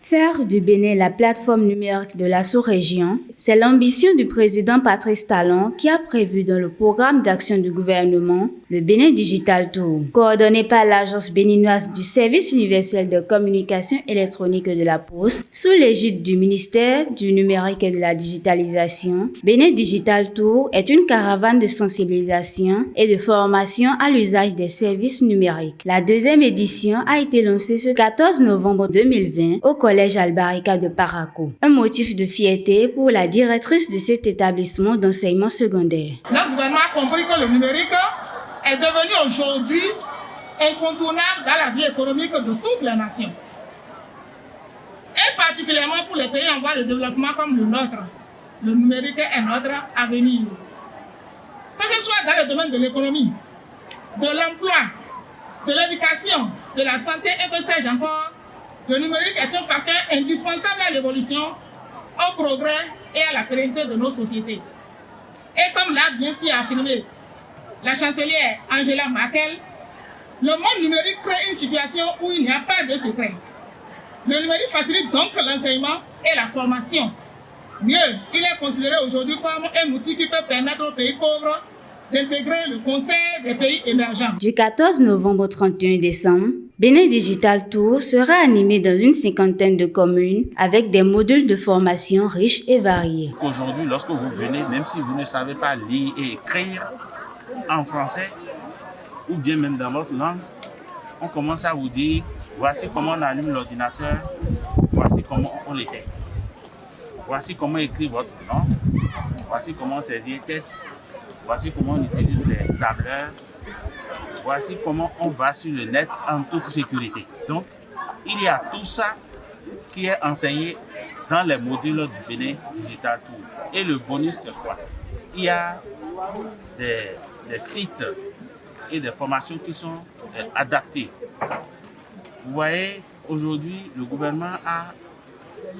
Faire du Bénin la plateforme numérique de la sous-région, c'est l'ambition du président Patrice Talon qui a prévu dans le programme d'action du gouvernement le Bénin Digital Tour. Coordonné par l'Agence béninoise du Service universel de communication électronique de la Poste, sous l'égide du ministère du numérique et de la digitalisation, Bénin Digital Tour est une caravane de sensibilisation et de formation à l'usage des services numériques. La deuxième édition a été lancée ce 14 novembre 2020 au Collège Albarika de Parakou. Un motif de fierté pour la directrice de cet établissement d'enseignement secondaire. Notre gouvernement a compris que le numérique est devenu aujourd'hui incontournable dans la vie économique de toutes les nations. Et particulièrement pour les pays en voie de développement comme le nôtre. Le numérique est notre avenir. Que ce soit dans le domaine de l'économie, de l'emploi, de l'éducation, de la santé et que sais-je encore, le numérique est un facteur indispensable à l'évolution, au progrès et à la pérennité de nos sociétés. Et comme l'a bien si affirmé la chancelière Angela Merkel, le monde numérique crée une situation où il n'y a pas de secret. Le numérique facilite donc l'enseignement et la formation. Mieux, il est considéré aujourd'hui comme un outil qui peut permettre aux pays pauvres d'intégrer le concert des pays émergents. Du 14 novembre au 31 décembre, Bénin Digital Tour sera animé dans une cinquantaine de communes avec des modules de formation riches et variés. Aujourd'hui, lorsque vous venez, même si vous ne savez pas lire et écrire en français ou bien même dans votre langue, on commence à vous dire voici comment on allume l'ordinateur, voici comment on l'éteint. Voici comment écrire votre nom, voici comment on saisit les tests, voici comment on utilise les tableurs, voici comment on va sur le net en toute sécurité. Donc, il y a tout ça qui est enseigné dans les modules du Bénin Digital Tour. Et le bonus, c'est quoi? Il y a des sites et des formations qui sont adaptées. Vous voyez, aujourd'hui, le gouvernement a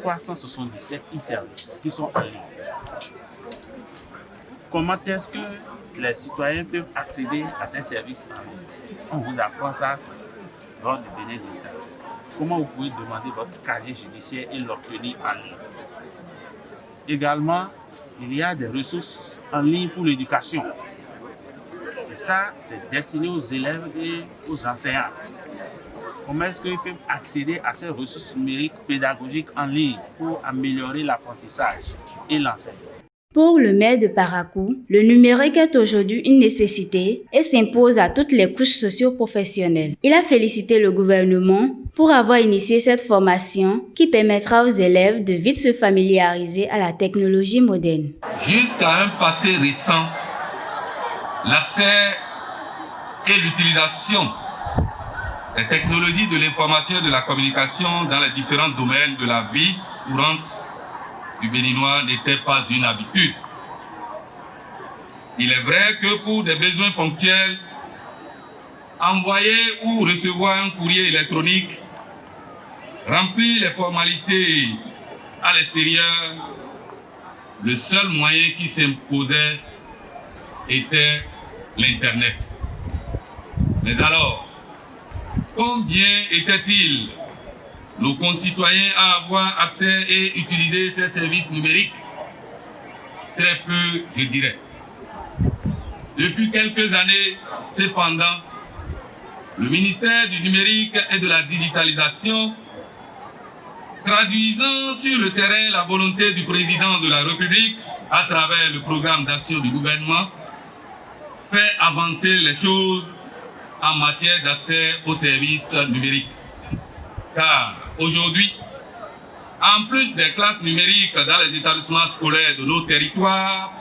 377 e-services qui sont en ligne. Comment est-ce que les citoyens peuvent accéder à ces services en ligne? On vous apprend ça lors du Bénin Digital. Comment vous pouvez demander votre casier judiciaire et l'obtenir en ligne? Également, il y a des ressources en ligne pour l'éducation. Et ça, c'est destiné aux élèves et aux enseignants. Comment est-ce qu'ils peuvent accéder à ces ressources numériques pédagogiques en ligne pour améliorer l'apprentissage et l'enseignement? Pour le maire de Parakou, le numérique est aujourd'hui une nécessité et s'impose à toutes les couches socio-professionnelles. Il a félicité le gouvernement pour avoir initié cette formation qui permettra aux élèves de vite se familiariser à la technologie moderne. Jusqu'à un passé récent, l'accès et l'utilisation des technologies de l'information et de la communication dans les différents domaines de la vie courante du Béninois n'était pas une habitude. Il est vrai que pour des besoins ponctuels, envoyer ou recevoir un courrier électronique, remplir les formalités à l'extérieur, le seul moyen qui s'imposait était l'Internet. Mais alors, combien était-il nos concitoyens à avoir accès et utiliser ces services numériques? Très peu, je dirais. Depuis quelques années, cependant, le ministère du numérique et de la digitalisation, traduisant sur le terrain la volonté du président de la République à travers le programme d'action du gouvernement, fait avancer les choses en matière d'accès aux services numériques. Car aujourd'hui, en plus des classes numériques dans les établissements scolaires de nos territoires,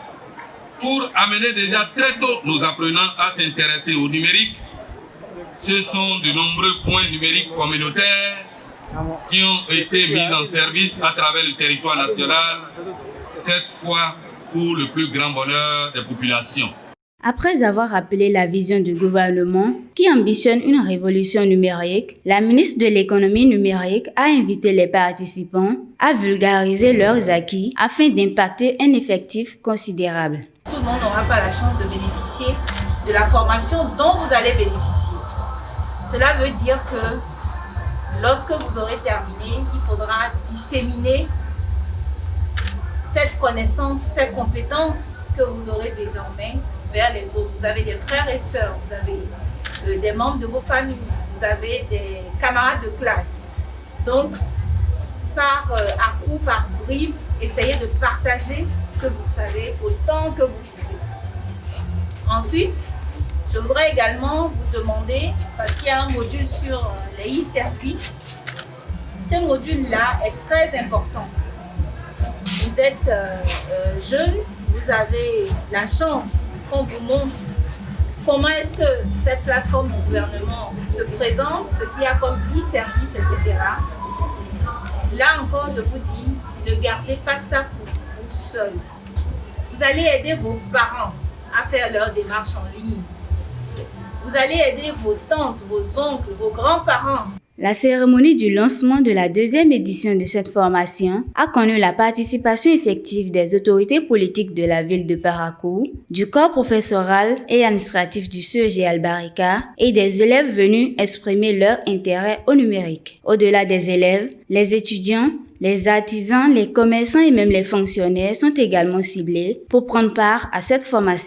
pour amener déjà très tôt nos apprenants à s'intéresser au numérique, ce sont de nombreux points numériques communautaires qui ont été mis en service à travers le territoire national, cette fois pour le plus grand bonheur des populations. Après avoir rappelé la vision du gouvernement qui ambitionne une révolution numérique, la ministre de l'économie numérique a invité les participants à vulgariser leurs acquis afin d'impacter un effectif considérable. Tout le monde n'aura pas la chance de bénéficier de la formation dont vous allez bénéficier. Cela veut dire que Lorsque vous aurez terminé, il faudra disséminer cette connaissance, ces compétences que vous aurez désormais vers les autres. Vous avez des frères et sœurs, vous avez des membres de vos familles, vous avez des camarades de classe. Donc, par à-coups, par bribes, essayez de partager ce que vous savez autant que vous pouvez. Ensuite, je voudrais également vous demander, parce qu'il y a un module sur les e-services, ce module-là est très important. Vous êtes jeune, vous avez la chance qu'on vous montre comment est-ce que cette plateforme du gouvernement se présente, ce qu'il y a comme e-service, etc. Là encore, je vous dis, ne gardez pas ça pour vous seul. Vous allez aider vos parents à faire leurs démarches en ligne. Vous allez aider vos tantes, vos oncles, vos grands-parents. La cérémonie du lancement de la deuxième édition de cette formation a connu la participation effective des autorités politiques de la ville de Parakou, du corps professoral et administratif du CEG Albarika et des élèves venus exprimer leur intérêt au numérique. Au-delà des élèves, les étudiants, les artisans, les commerçants et même les fonctionnaires sont également ciblés pour prendre part à cette formation.